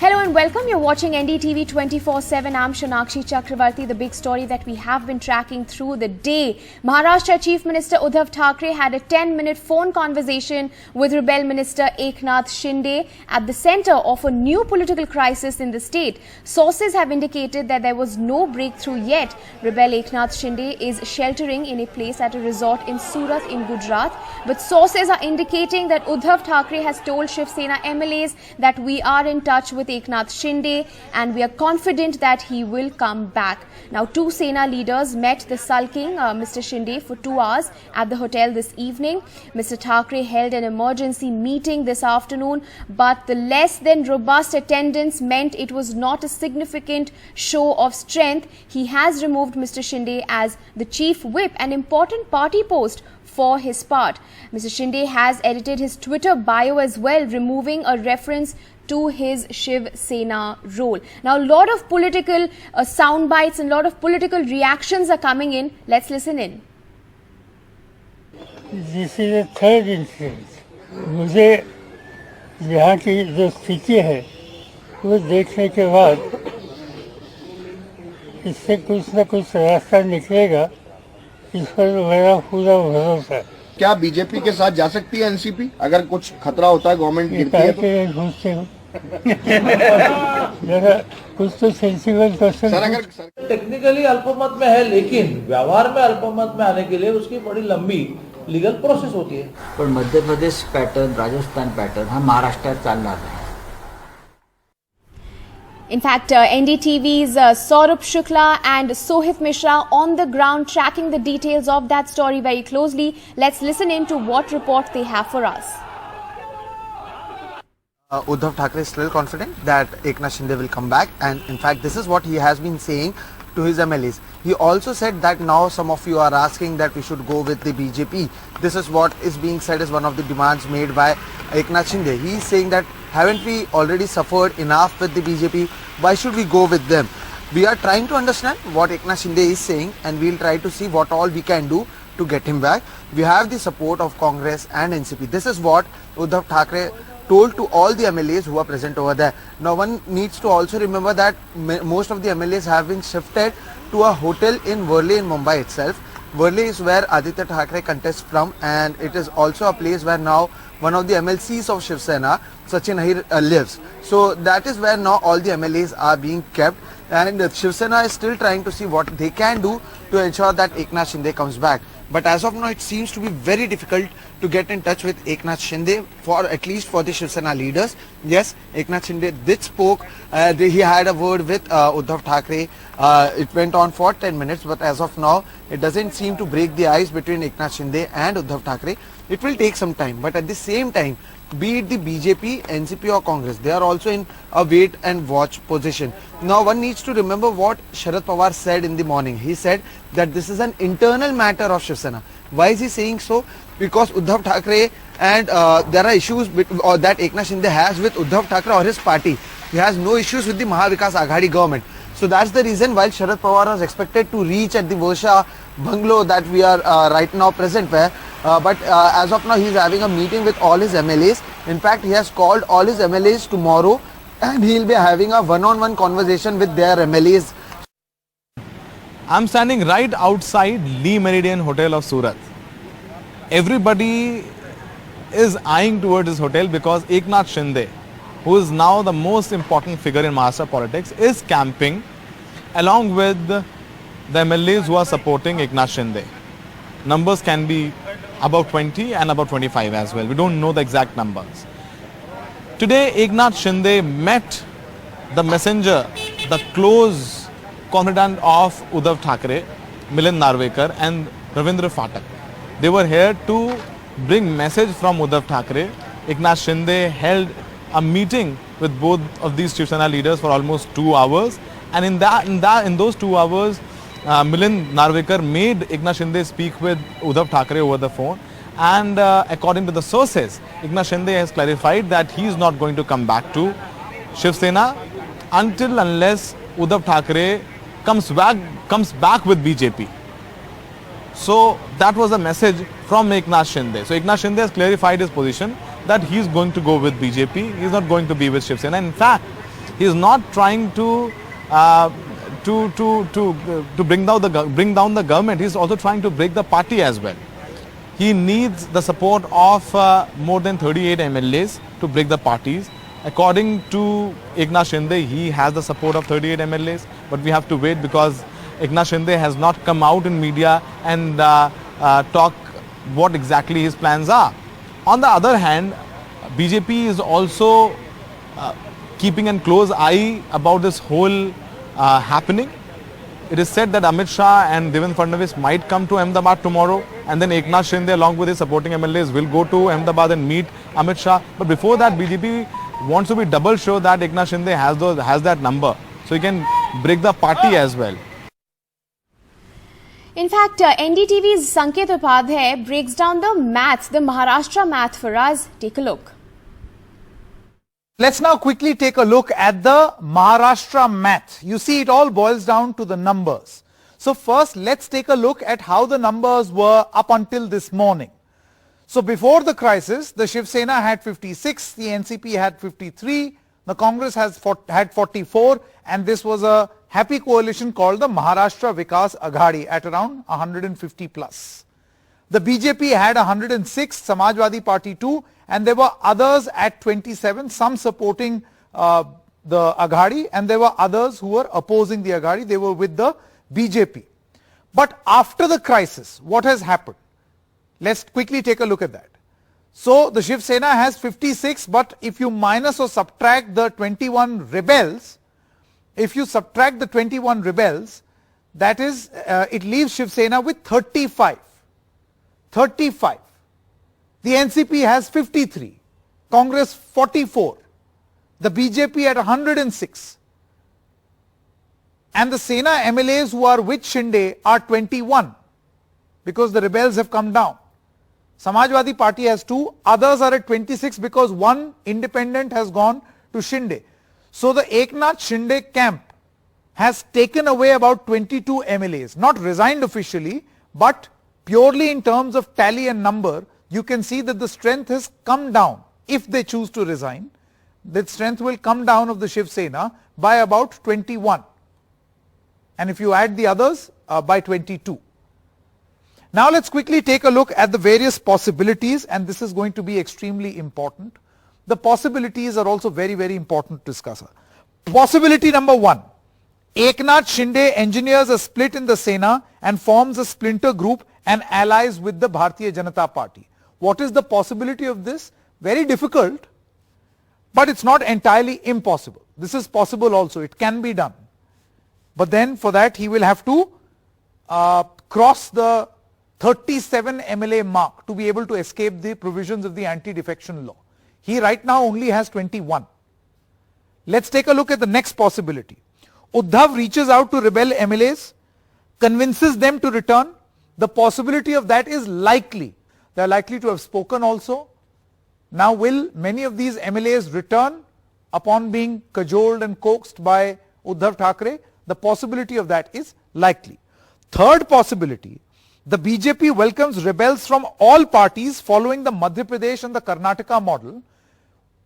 Hello and welcome. You're watching NDTV 24/7. I'm Shonakshi Chakravarti. The big story that we have been tracking through the day. Maharashtra Chief Minister Uddhav Thackeray had a 10-minute phone conversation with Rebel Minister Eknath Shinde at the center of a new political crisis in the state. Sources have indicated that there was no breakthrough yet. Rebel Eknath Shinde is sheltering in a place at a resort in Surat in Gujarat. But sources are indicating that Uddhav Thackeray has told Shiv Sena MLAs that we are in touch with Eknath Shinde and we are confident that he will come back. Now, two Sena leaders met the sulking Mr. Shinde for 2 hours at the hotel this evening. Mr. Thackeray held an emergency meeting this afternoon, but the less than robust attendance meant it was not a significant show of strength. He has removed Mr. Shinde as the chief whip, an important party post for his part. Mr. Shinde has edited his Twitter bio as well, removing a reference to his Shiv Sena role. Now, a lot of political sound bites and a lot of political reactions are coming in. Let's listen in. This is the third instance. मुझे यहाँ की जो स्थिति है वो देखने के बाद इससे कुछ न कुछ रास्ता निकलेगा, इस पर मेरा पूरा भरोसा है। क्या बीजेपी के साथ जा सकती है एनसीपी अगर कुछ खतरा होता है, गवर्नमेंट गिरती है तो? घुसते हो जरा कुछ तो सेंसिबल क्वेश्चन। टेक्निकली अल्पमत में है, लेकिन व्यवहार में अल्पमत में आने के लिए उसकी बड़ी लंबी लीगल प्रोसेस होती है। पण मध्य प्रदेश पॅटर्न, राजस्थान पॅटर्न हा महाराष्ट्रात चालणार नाही। In fact, NDTV's Saurabh Shukla and Sohit Mishra on the ground tracking the details of that story very closely. Let's listen in to what report they have for us. Uddhav Thackeray is still confident that Eknath Shinde will come back, and in fact this is what he has been saying to his MLAs. He also said that now some of you are asking that we should go with the BJP. This is what is being said as one of the demands made by Eknath Shinde. He is saying that haven't we already suffered enough with the BJP? Why should we go with them? We are trying to understand what Eknath Shinde is saying, and we will try to see what all we can do to get him back. We have the support of Congress and NCP. This is what Uddhav Thackeray told to all the MLAs who are present over there. Now, one needs to also remember that most of the MLAs have been shifted to a hotel in Worli in Mumbai itself. Worli is where Aditya Thackeray contests from, and it is also a place where now one of the MLCs of Shiv Sena, Sachin Ahir, lives. So that is where now all the MLAs are being kept, and Shiv Sena is still trying to see what they can do to ensure that Eknath Shinde comes back. But as of now, it seems to be very difficult to get in touch with Eknath Shinde, for at least for the Shiv Sena leaders. Yes, Eknath Shinde did spoke. He had a word with Uddhav Thackeray. It went on for 10 minutes, but as of now, it doesn't seem to break the ice between Eknath Shinde and Uddhav Thackeray. It will take some time, but at the same time, be it the BJP, NCP or Congress, they are also in a wait and watch position. Now, one needs to remember what Sharad Pawar said in the morning. He said that this is an internal matter of Shiv Sena. Why is he saying so? Because Uddhav Thackeray and there are issues that Eknath Shinde has with Uddhav Thackeray or his party. He has no issues with the Mahavikas Aghadi government. So that's the reason while Sharad Pawar was expected to reach at the Varsha bungalow that we are right now present where, but as of now he is having a meeting with all his MLAs. In fact, he has called all his MLAs tomorrow and he will be having a one-on-one conversation with their MLAs. I'm standing right outside Lee Meridian Hotel of Surat. Everybody is eyeing towards this hotel because Eknath Shinde, who is now the most important figure in Maharashtra politics, is camping along with the MLAs who are supporting Eknath Shinde. Numbers can be about 20 and about 25 as well. We don't know the exact numbers. Today, Eknath Shinde met the messenger, the close confidant of Uddhav Thackeray, Milind Narvekar and Ravindra Phatak. They were here to bring message from Uddhav Thackeray. Eknath Shinde held a meeting with both of these Shiv Sena leaders for almost 2 hours, and in those 2 hours, Milind Narvekar made Eknath Shinde speak with Uddhav Thackeray over the phone, and according to the sources, Eknath Shinde has clarified that he is not going to come back to Shiv Sena unless Uddhav Thackeray comes back with BJP. So that was a message from Eknath Shinde. So Eknath Shinde has clarified his position that he is going to go with BJP. He is not going to be with Shiv Sena. In fact, He is not trying to bring down the government. He is also trying to break the party as well. He needs the support of more than 38 MLAs to break the parties. According to Eknath Shinde, he has the support of 38 MLAs, but we have to wait because Eknath Shinde has not come out in media and talk what exactly his plans are. On the other hand, BJP is also keeping a close eye about this whole happening. It is said that Amit Shah and Devendra Fadnavis might come to Ahmedabad tomorrow, and then Eknath Shinde along with his supporting MLAs will go to Ahmedabad and meet Amit Shah. But before that, BJP wants to be double sure that Eknath Shinde has that number, so he can break the party as well. In fact, NDTV's Sanket Upadhyay breaks down the maths, the Maharashtra math for us. Take a look. Let's now quickly take a look at the Maharashtra math. You see, it all boils down to the numbers. So first, let's take a look at how the numbers were up until this morning. So before the crisis, the Shiv Sena had 56, the NCP had 53, the Congress had 44, and this was a happy coalition called the Maharashtra Vikas Aghadi at around 150 plus. The BJP had 106, Samajwadi Party 2, and there were others at 27, some supporting the Aghadi, and there were others who were opposing the Aghadi. They were with the BJP. But after the crisis, what has happened? Let's quickly take a look at that. So the Shiv Sena has 56, but if you minus or subtract the 21 rebels, that is, it leaves Shiv Sena with 35. 35. The NCP has 53, Congress 44, the BJP at 106, and the Sena MLAs who are with Shinde are 21 because the rebels have come down. Samajwadi Party has 2, others are at 26 because one independent has gone to Shinde. So the Eknath Shinde camp has taken away about 22 MLAs, not resigned officially, but purely in terms of tally and number. You can see that the strength has come down. If they choose to resign, the strength will come down of the Shiv Sena by about 21. And if you add the others, by 22. Now let's quickly take a look at the various possibilities, and this is going to be extremely important. The possibilities are also very, very important to discuss. Possibility number 1. Eknath Shinde engineers a split in the Sena and forms a splinter group and allies with the Bharatiya Janata Party. What is the possibility of this? Very difficult, but it's not entirely impossible. This is possible also. It can be done. But then for that he will have to cross the 37 MLA mark to be able to escape the provisions of the anti-defection law. He right now only has 21. Let's take a look at the next possibility. Uddhav reaches out to rebel MLAs, convinces them to return. The possibility of that is likely. They are likely to have spoken also. Now will many of these MLAs return upon being cajoled and coaxed by Uddhav Thackeray? The possibility of that is likely. Third possibility, the BJP welcomes rebels from all parties following the Madhya Pradesh and the Karnataka model,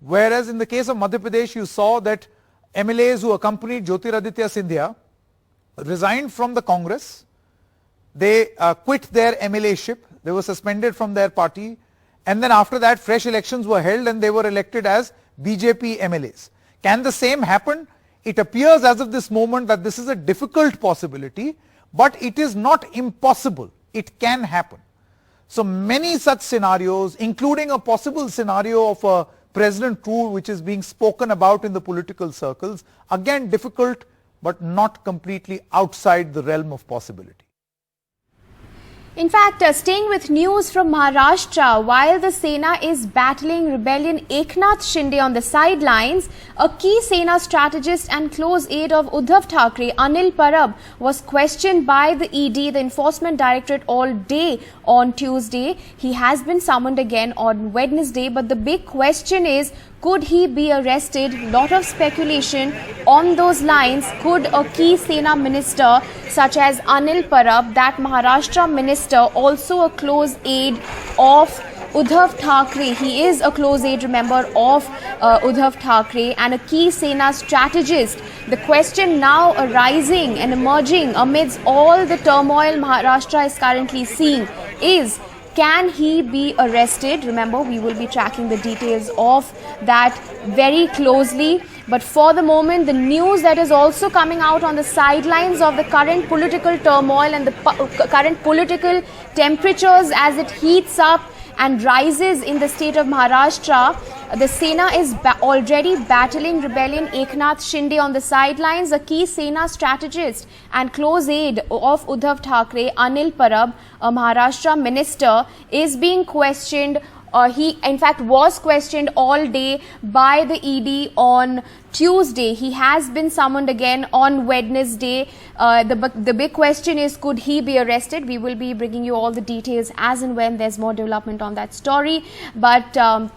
whereas in the case of Madhya Pradesh you saw that MLAs who accompanied Jyotiraditya Scindia resigned from the Congress. They quit their MLA-ship, they were suspended from their party, and then after that fresh elections were held and they were elected as BJP MLAs. Can the same happen? It appears as of this moment that this is a difficult possibility, but it is not impossible. It can happen. So many such scenarios, including a possible scenario of a president rule which is being spoken about in the political circles, again difficult but not completely outside the realm of possibility. In fact, staying with news from Maharashtra, while the Sena is battling rebellion Eknath Shinde on the sidelines, a key Sena strategist and close aide of Uddhav Thackeray, Anil Parab, was questioned by the ED, the Enforcement Directorate, all day on Tuesday. He has been summoned again on Wednesday, but the big question is, could he be arrested? Lot of speculation on those lines. Could a key Sena minister such as Anil Parab, that Maharashtra minister, also a close aide of Uddhav Thackeray. He is a close aide, remember, of Uddhav Thackeray and a key Sena strategist. The question now arising and emerging amidst all the turmoil Maharashtra is currently seeing is, can he be arrested? Remember, we will be tracking the details of that very closely. But for the moment, the news that is also coming out on the sidelines of the current political turmoil and the current political temperatures as it heats up and rises in the state of Maharashtra, the Sena is already battling rebellion. Eknath Shinde on the sidelines, a key Sena strategist and close aide of Uddhav Thackeray, Anil Parab, a Maharashtra minister, is being questioned. He in fact was questioned all day by the ED on Tuesday. He has been summoned again on Wednesday. The big question is, could he be arrested? We will be bringing you all the details as and when there's more development on that story. But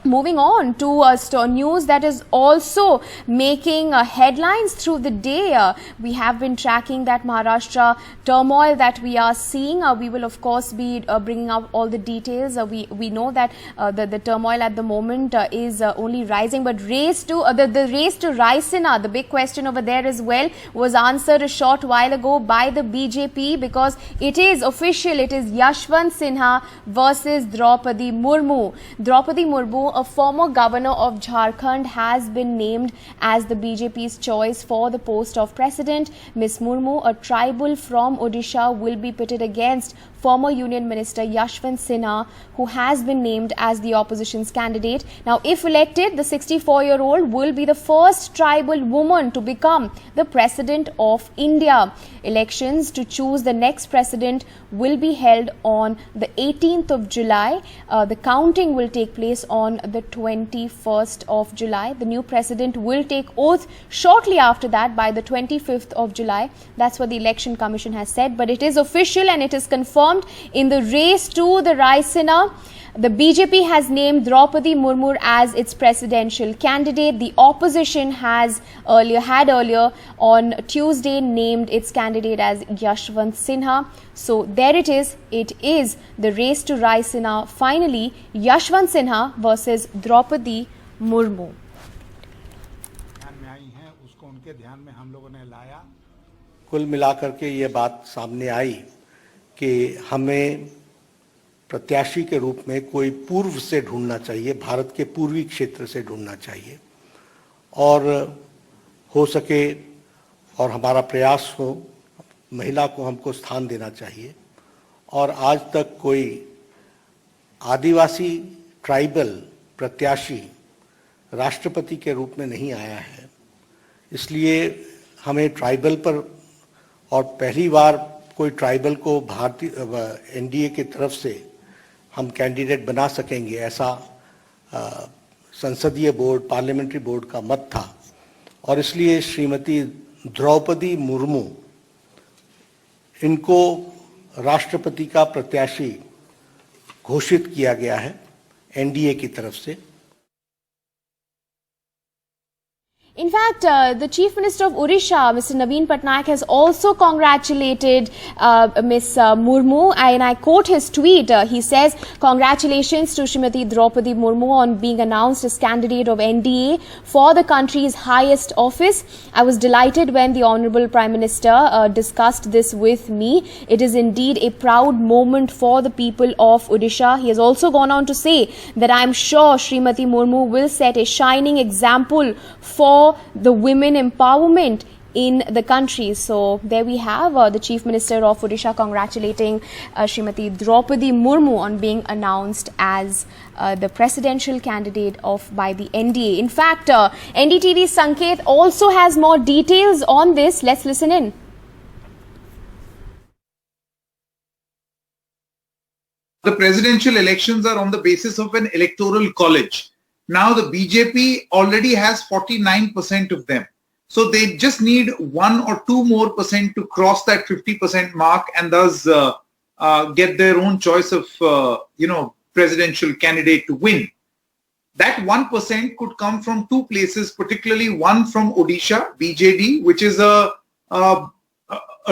moving on to news that is also making headlines through the day. We have been tracking that Maharashtra turmoil that we are seeing. We will of course be bringing up all the details. We know that the turmoil at the moment is only rising, but the race to Raisina, the big question over there as well, was answered a short while ago by the BJP, because it is official. It is Yashwant Sinha versus Draupadi Murmu. Draupadi Murmu, a former governor of Jharkhand, has been named as the BJP's choice for the post of president. Ms. Murmu, a tribal from Odisha, will be pitted against former Union Minister Yashwant Sinha, who has been named as the opposition's candidate. Now, if elected, the 64-year-old will be the first tribal woman to become the president of India. Elections to choose the next president will be held on the 18th of July. The counting will take place on the 21st of July. The new president will take oath shortly after that, by the 25th of July. That's what the Election Commission has said. But it is official and it is confirmed. In the race to the Raisina, the BJP has named Draupadi Murmu as its presidential candidate. The opposition had earlier on Tuesday named its candidate as Yashwant Sinha. So there it is. It is the race to Raisina. Finally, Yashwant Sinha versus Draupadi Murmu. कुल मिलाकर के ये बात सामने आई कि हमें प्रत्याशी के रूप में कोई पूर्व से ढूंढना चाहिए, भारत के पूर्वी क्षेत्र से ढूंढना चाहिए, और हो सके और हमारा प्रयास हो, महिला को हमको स्थान देना चाहिए। और आज तक कोई आदिवासी ट्राइबल प्रत्याशी राष्ट्रपति के रूप में नहीं आया है, इसलिए हमें ट्राइबल पर, और पहली बार कोई ट्राइबल को भारतीय एनडीए की तरफ से हम कैंडिडेट बना सकेंगे, ऐसा संसदीय बोर्ड, पार्लियामेंट्री बोर्ड का मत था। और इसलिए श्रीमती द्रौपदी मुर्मू, इनको राष्ट्रपति का प्रत्याशी घोषित किया गया है एनडीए की तरफ से। In fact, the Chief Minister of Odisha, Mr. Naveen Patnaik, has also congratulated Ms. Murmu, and I quote his tweet. He says, "Congratulations to Srimati Draupadi Murmu on being announced as candidate of NDA for the country's highest office. I was delighted when the Honourable Prime Minister discussed this with me. It is indeed a proud moment for the people of Odisha." He has also gone on to say that I am sure Srimati Murmu will set a shining example for the women empowerment in the country. So there we have the Chief Minister of Odisha congratulating Srimati Draupadi Murmu on being announced as the presidential candidate by the NDA. In fact, NDTV Sanket also has more details on this. Let's listen in. The presidential elections are on the basis of an electoral college. Now the BJP already has 49% of them. So they just need 1 or 2 more percent to cross that 50% mark, and thus get their own choice of, presidential candidate to win. That 1% could come from 2 places, particularly one from Odisha, BJD, which is a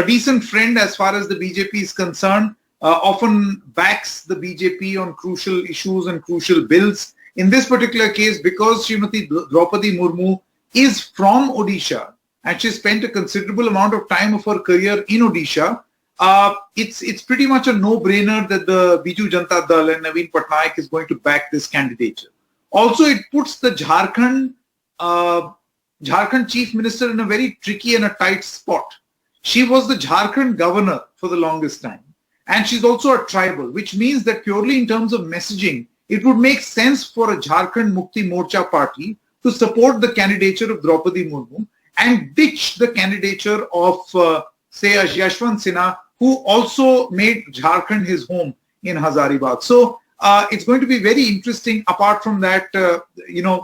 decent friend as far as the BJP is concerned. often backs the BJP on crucial issues and crucial bills. In this particular case, because Srimati Draupadi Murmu is from Odisha and she spent a considerable amount of time of her career in Odisha, it's pretty much a no-brainer that the Biju Janata Dal and Naveen Patnaik is going to back this candidature. Also, it puts the Jharkhand Chief Minister in a very tricky and a tight spot. She was the Jharkhand governor for the longest time. And she's also a tribal, which means that purely in terms of messaging, it would make sense for a Jharkhand Mukti Morcha party to support the candidature of Draupadi Murmu and ditch the candidature of, say, Yashwant Sinha, who also made Jharkhand his home in Hazaribagh. So it's going to be very interesting. Apart from that,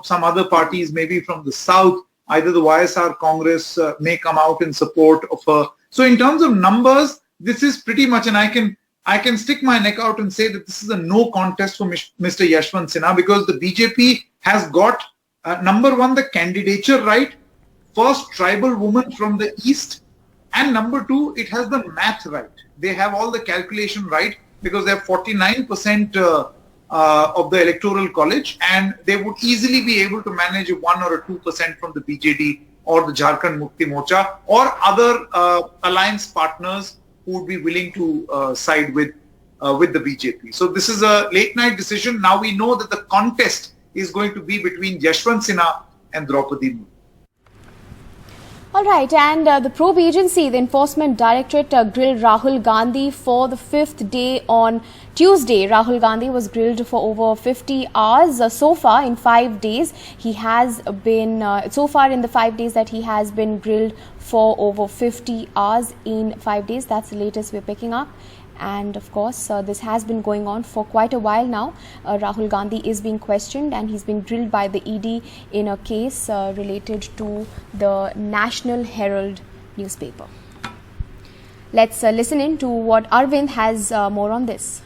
some other parties, maybe from the south, either the YSR Congress may come out in support of her. So in terms of numbers, this is pretty much, and I can stick my neck out and say that this is a no contest for Mr. Yashwant Sinha, because the BJP has got, number one, the candidature right, first tribal woman from the east, and number two, it has the math right. They have all the calculation right, because they have 49% of the electoral college, and they would easily be able to manage a 1 or a 2% from the BJD or the Jharkhand Mukti Morcha or other alliance partners who would be willing to side with the BJP. So this is a late night decision. Now we know that the contest is going to be between Yashwant Sinha and Draupadi Murmu. All right, and the probe agency, the Enforcement Directorate, grilled Rahul Gandhi for the 5th day on Tuesday. Rahul Gandhi was grilled for over 50 hours so far in 5 days. He has been, so far in the 5 days that he has been grilled for over 50 hours in 5 days. That's the latest we're picking up. And of course, this has been going on for quite a while now. Rahul Gandhi is being questioned and he's been grilled by the ED in a case related to the National Herald newspaper. Let's listen in to what Arvind has more on this.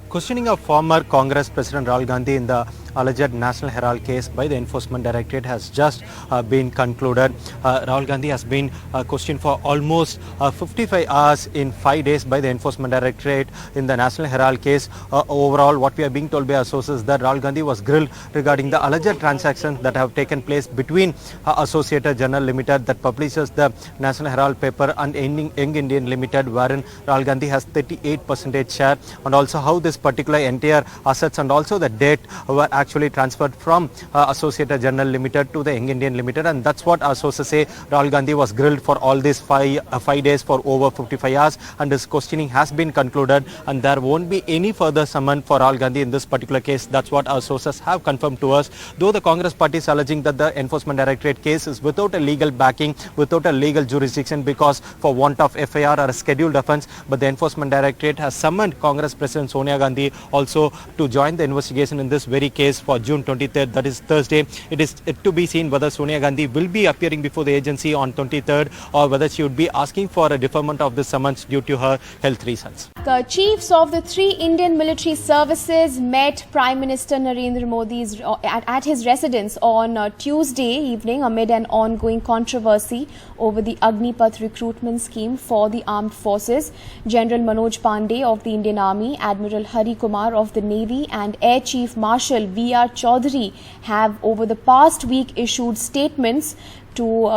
Questioning of former Congress President Rahul Gandhi in the alleged National Herald case by the Enforcement Directorate has just been concluded. Rahul Gandhi has been questioned for almost 55 hours in 5 days by the Enforcement Directorate in the National Herald case. Overall, what we are being told by our sources is that Rahul Gandhi was grilled regarding the alleged transactions that have taken place between Associated Journal Limited that publishes the National Herald paper and Young Indian Limited, wherein Rahul Gandhi has 38% share, and also how this particular entire assets and also the debt were actually transferred from Associated Journal Limited to the Young Indian Limited, and that's what our sources say. Rahul Gandhi was grilled for all these 5 days for over 55 hours, and his questioning has been concluded, and there won't be any further summon for Rahul Gandhi in this particular case. That's what our sources have confirmed to us. Though the Congress party is alleging that the Enforcement Directorate case is without a legal backing, without a legal jurisdiction, because for want of FIR or a scheduled offence, but the Enforcement Directorate has summoned Congress President Sonia Gandhi also to join the investigation in this very case for June 23rd, that is Thursday. It is to be seen whether Sonia Gandhi will be appearing before the agency on 23rd or whether she would be asking for a deferment of the summons due to her health reasons. The chiefs of the 3 Indian military services met Prime Minister Narendra Modi at his residence on Tuesday evening amid an ongoing controversy over the Agnipath recruitment scheme for the armed forces. General Manoj Pandey of the Indian Army, Admiral Hari Kumar of the Navy and Air Chief Marshal V.R. Chaudhary have over the past week issued statements to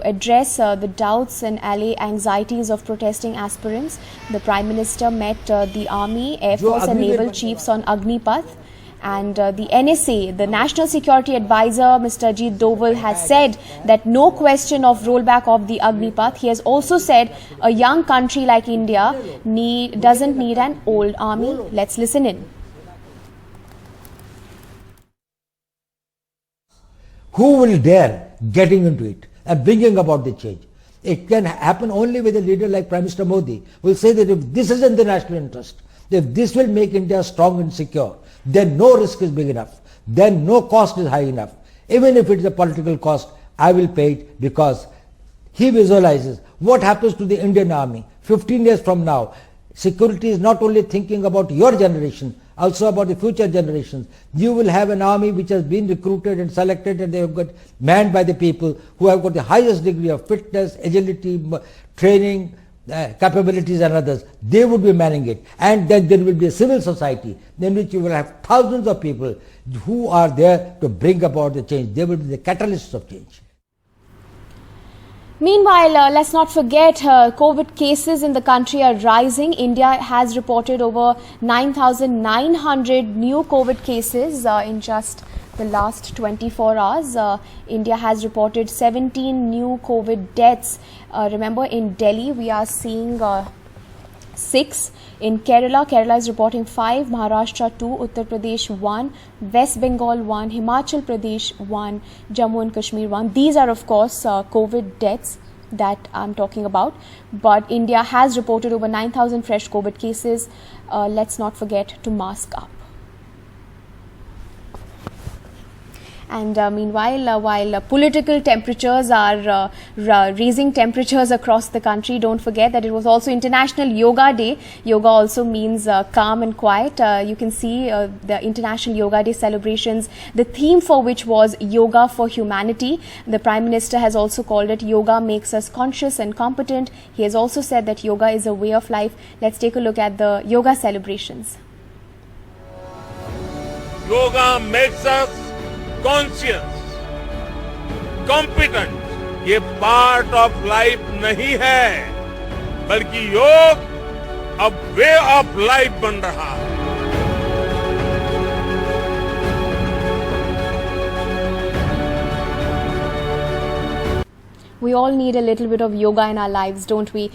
address the doubts and allay anxieties of protesting aspirants. The Prime Minister met the Army, Air Force and Naval chiefs on Agnipath. And the NSA, the National Security Advisor, Mr. Ajit Doval, has said that no question of rollback of the Agnipath. He has also said a young country like India doesn't need an old army. Let's listen in. Who will dare getting into it and bringing about the change? It can happen only with a leader like Prime Minister Modi, who will say that if this is in the national interest, if this will make India strong and secure, then no risk is big enough, then no cost is high enough. Even if it is a political cost, I will pay it, because he visualizes what happens to the Indian Army 15 years from now. Security is not only thinking about your generation, also about the future generations. You will have an army which has been recruited and selected, and they have got manned by the people who have got the highest degree of fitness, agility, training, capabilities and others, they would be manning it. And then there will be a civil society in which you will have thousands of people who are there to bring about the change. They will be the catalysts of change. Meanwhile, let's not forget COVID cases in the country are rising. India has reported over 9,900 new COVID cases in just the last 24 hours. India has reported 17 new COVID deaths. Remember, in Delhi, we are seeing 6. In Kerala is reporting 5, Maharashtra 2, Uttar Pradesh 1, West Bengal 1, Himachal Pradesh 1, Jammu and Kashmir 1. These are, of course, COVID deaths that I'm talking about. But India has reported over 9,000 fresh COVID cases. Let's not forget to mask up. And meanwhile, while political temperatures are raising temperatures across the country, don't forget that it was also International Yoga Day. Yoga also means calm and quiet. You can see the International Yoga Day celebrations, the theme for which was Yoga for Humanity. The Prime Minister has also called it Yoga Makes Us Conscious and Competent. He has also said that yoga is a way of life. Let's take a look at the yoga celebrations. Yoga makes us conscious, competent. ये part of life नहीं है, बल्कि योग अब way of life बन रहा है. We all need a little bit of yoga in our lives, don't we?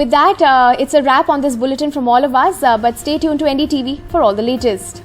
With that, it's a wrap on this bulletin from all of us. But stay tuned to NDTV for all the latest.